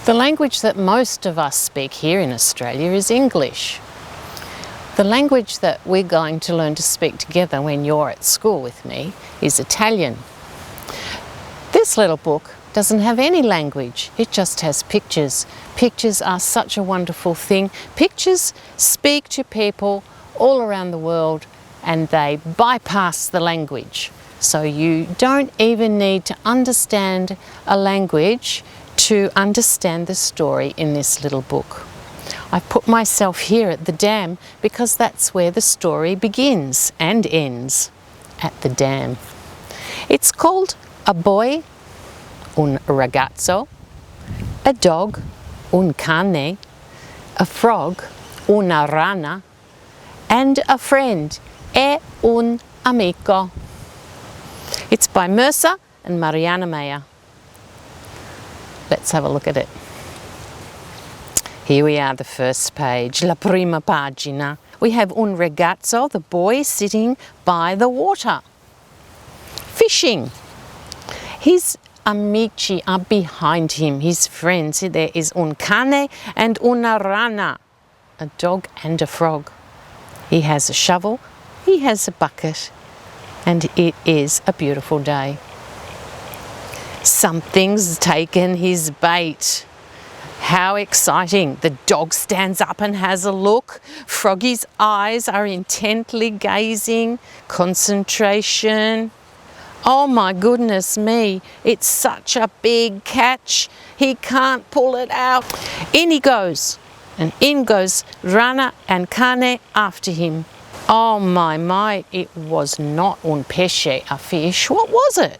The language that most of us speak here in Australia is English. The language that we're going to learn to speak together when you're at school with me is Italian. This little book doesn't have any language, it just has pictures. Pictures are such a wonderful thing. Pictures speak to people all around the world and they bypass the language. So you don't even need to understand a language to understand the story in this little book. I've put myself here at the dam because that's where the story begins and ends, at the dam. It's called A Boy, un ragazzo, a dog, un cane, a frog, una rana, and a friend, e un amico. It's by Mercer and Mariana Mayer. Let's have a look at it. Here we are, the first page, la prima pagina. We have un ragazzo, the boy, sitting by the water, fishing. His amici are behind him, his friends. There is un cane and una rana, a dog and a frog. He has a shovel, he has a bucket, and it is a beautiful day. Something's taken his bait. How exciting. The dog stands up and has a look. Froggy's eyes are intently gazing. Concentration. Oh my goodness me, it's such a big catch. He can't pull it out. In he goes, and in goes Rana and Cane after him. Oh my, it was not un pesce, a fish. What was it?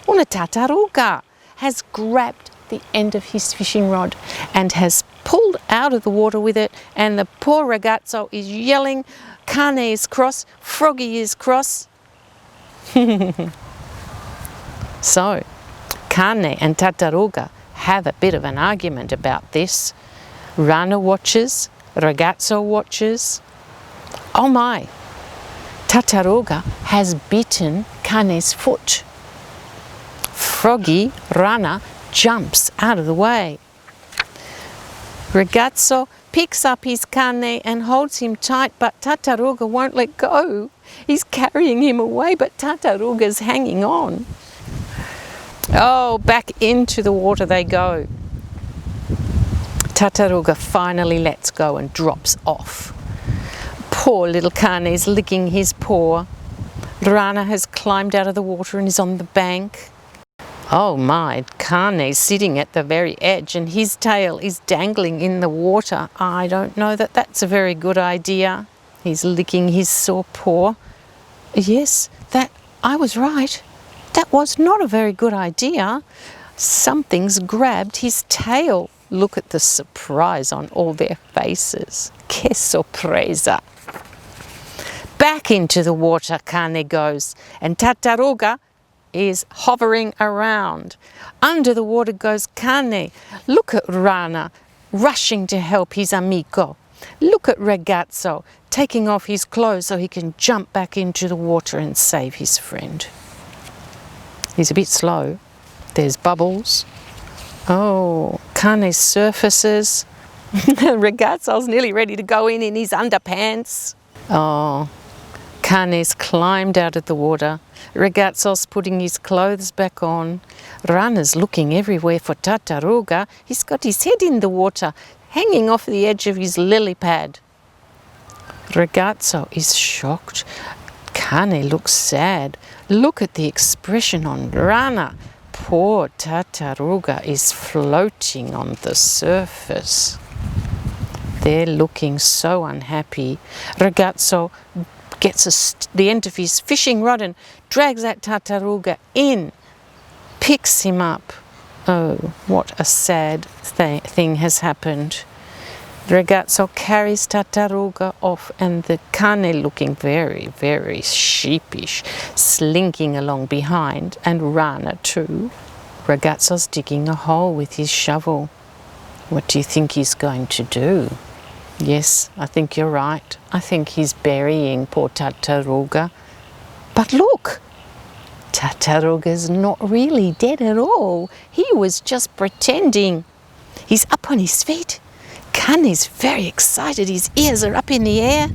Una tartaruga has grabbed the end of his fishing rod and has pulled out of the water with it, and the poor ragazzo is yelling, Cane is cross, Froggy is cross. So, Cane and Tartaruga have a bit of an argument about this. Rana watches, ragazzo watches. Oh my, Tartaruga has bitten Cane's foot. Froggy, Rana, jumps out of the way. Ragazzo picks up his cane and holds him tight, but Tartaruga won't let go. He's carrying him away, but Tartaruga's hanging on. Oh, back into the water they go. Tartaruga finally lets go and drops off. Poor little cane is licking his paw. Rana has climbed out of the water and is on the bank. Oh my, Cane's sitting at the very edge and his tail is dangling in the water. I don't know that that's a very good idea. He's licking his sore paw. Yes, I was right. That was not a very good idea. Something's grabbed his tail. Look at the surprise on all their faces. Que sorpresa. Back into the water Cane goes, and Tartaruga is hovering around. Under the water goes Cane. Look at Rana rushing to help his amico. Look at Ragazzo taking off his clothes so he can jump back into the water and save his friend. He's a bit slow. There's bubbles. Oh, Cane surfaces. Ragazzo's nearly ready to go in his underpants. Oh, Cane's climbed out of the water. Ragazzo's putting his clothes back on. Rana's looking everywhere for Tartaruga. He's got his head in the water, hanging off the edge of his lily pad. Ragazzo is shocked. Cane looks sad. Look at the expression on Rana. Poor Tartaruga is floating on the surface. They're looking so unhappy. Ragazzo gets the end of his fishing rod and drags that Tartaruga in, picks him up. Oh, what a sad thing has happened. Ragazzo carries Tartaruga off and the Cane looking very, very sheepish, slinking along behind, and Rana too. Ragazzo's digging a hole with his shovel. What do you think he's going to do? Yes, I think you're right. I think he's burying poor Tartaruga. But look! Tartaruga's not really dead at all. He was just pretending. He's up on his feet. Can is very excited. His ears are up in the air.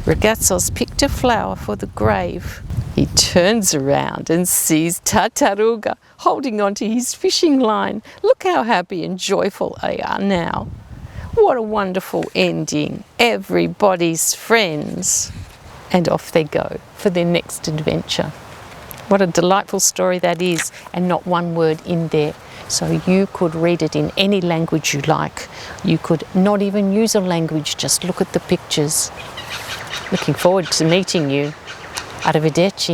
Ragazzo's picked a flower for the grave. He turns around and sees Tartaruga holding onto his fishing line. Look how happy and joyful they are now. What a wonderful ending. Everybody's friends. And off they go for their next adventure. What a delightful story that is, and not one word in there. So you could read it in any language you like. You could not even use a language, just look at the pictures. Looking forward to meeting you. Arrivederci.